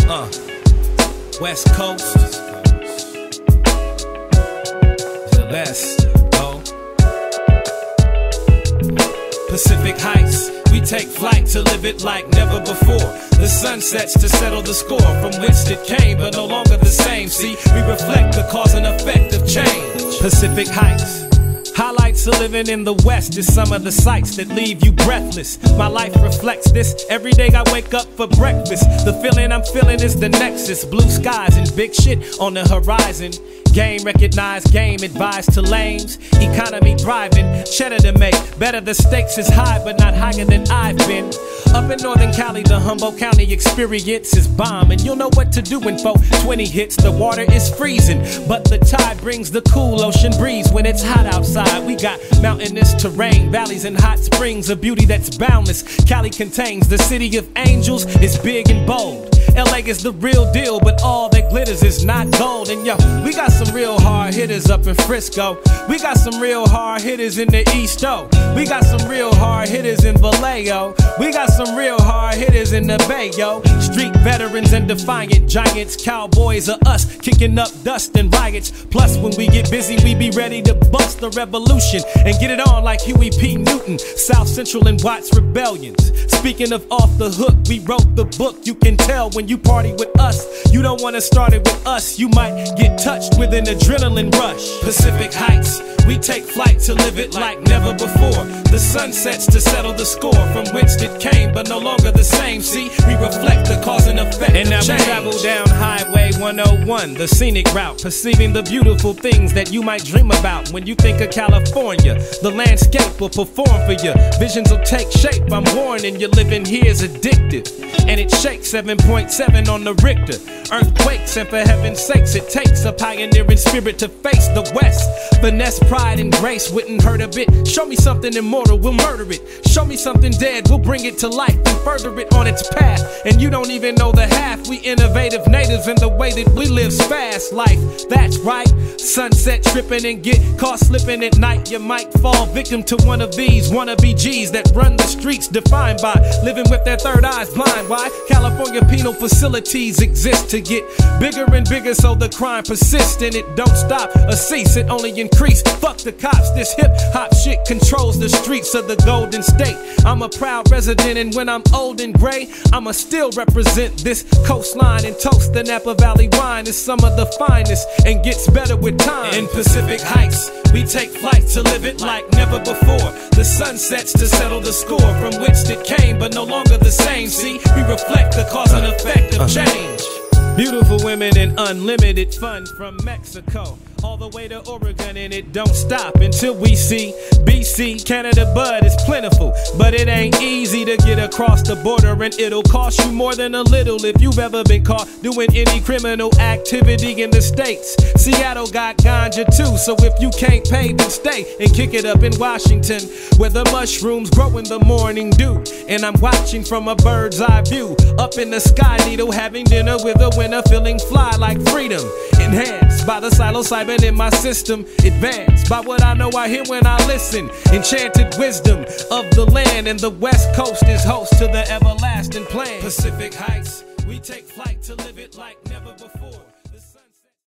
West Coast, the best, oh. Pacific Heights, we take flight to live it like never before. The sun sets to settle the score from whence it came, but no longer the same. See, we reflect the cause and effect of change. Pacific Heights. Highlights of living in the West is some of the sights that leave you breathless. My life reflects this. Every day I wake up for breakfast. The feeling I'm feeling is the nexus. Blue skies and big shit on the horizon. Game recognized, game advised to lames. Economy thriving, cheddar to make. Better the stakes is high, but not higher than I've been. Up in Northern Cali, the Humboldt County experience is bomb. And you'll know what to do when 420 hits. The water is freezing, but the tide brings the cool ocean breeze when it's hot outside. We got mountainous terrain, valleys and hot springs, a beauty that's boundless. Cali contains the city of angels, it's big and bold. LA is the real deal, but all that glitters is not gold. And yo, we got some real hard hitters up in Frisco. We got some real hard hitters in the East, oh. We got some real hard hitters in Vallejo. We got some real hard hitters in the Bay, yo. Street veterans and defiant giants, cowboys are us, kicking up dust and riots. Plus, when we get busy, we be ready to bust the revolution and get it on like Huey P. Newton, South Central and Watts rebellions. Speaking of off the hook, we wrote the book. You can tell when you party with us, you don't want to start it with us. You might get touched with an adrenaline rush. Pacific Heights, we take flight to live it like never before. The sun sets to settle the score from whence it came, but no longer the same. See, we reflect the cause and effect and now we travel down Highway 101, the scenic route, perceiving the beautiful things that you might dream about when you think of California. The landscape will perform for you, visions will take shape. I'm warning you, living here is addictive, and it shakes 7.7 on the Richter. Earthquakes, and for heaven's sakes, it takes a pioneering spirit to face the West. Finesse, pride, and grace wouldn't hurt a bit. Show me something immortal, we'll murder it. Show me something dead, we'll bring it to life and further it on its path. And you don't even know the half. We innovative natives, and the way that we live's fast life. That's right. Sunset tripping and get caught slipping at night. You might fall victim to one of these wannabe G's that run the streets defined by living with their third eyes blind. Why? California penal facilities exist to get bigger and bigger, so the crime persists and it don't stop or cease, it only increase. Fuck the cops, this hip hop shit controls the streets of the Golden State. I'm a proud resident, and when I'm old and gray, I'ma still represent this coastline and toast the Napa Valley wine. It's some of the finest and gets better with time. In Pacific Heights, we take flight to live it like never before. The sun sets to settle the score from which it came, but no longer the same. See, we reflect the cause and effect of change. Beautiful women and unlimited fun from Mexico all the way to Oregon, and it don't stop until we see BC. Canada bud is plentiful, but it ain't easy to get across the border, and it'll cost you more than a little if you've ever been caught doing any criminal activity in the States. Seattle got ganja too, so if you can't pay, then stay and kick it up in Washington, where the mushrooms grow in the morning dew. And I'm watching from a bird's eye view up in the sky needle, having dinner with a winner, feeling fly like freedom. Enhanced by the psilocybin in my system, advanced by what I know I hear when I listen. Enchanted wisdom of the land, and the West Coast is host to the everlasting plan. Pacific Heights, we take flight to live it like never before.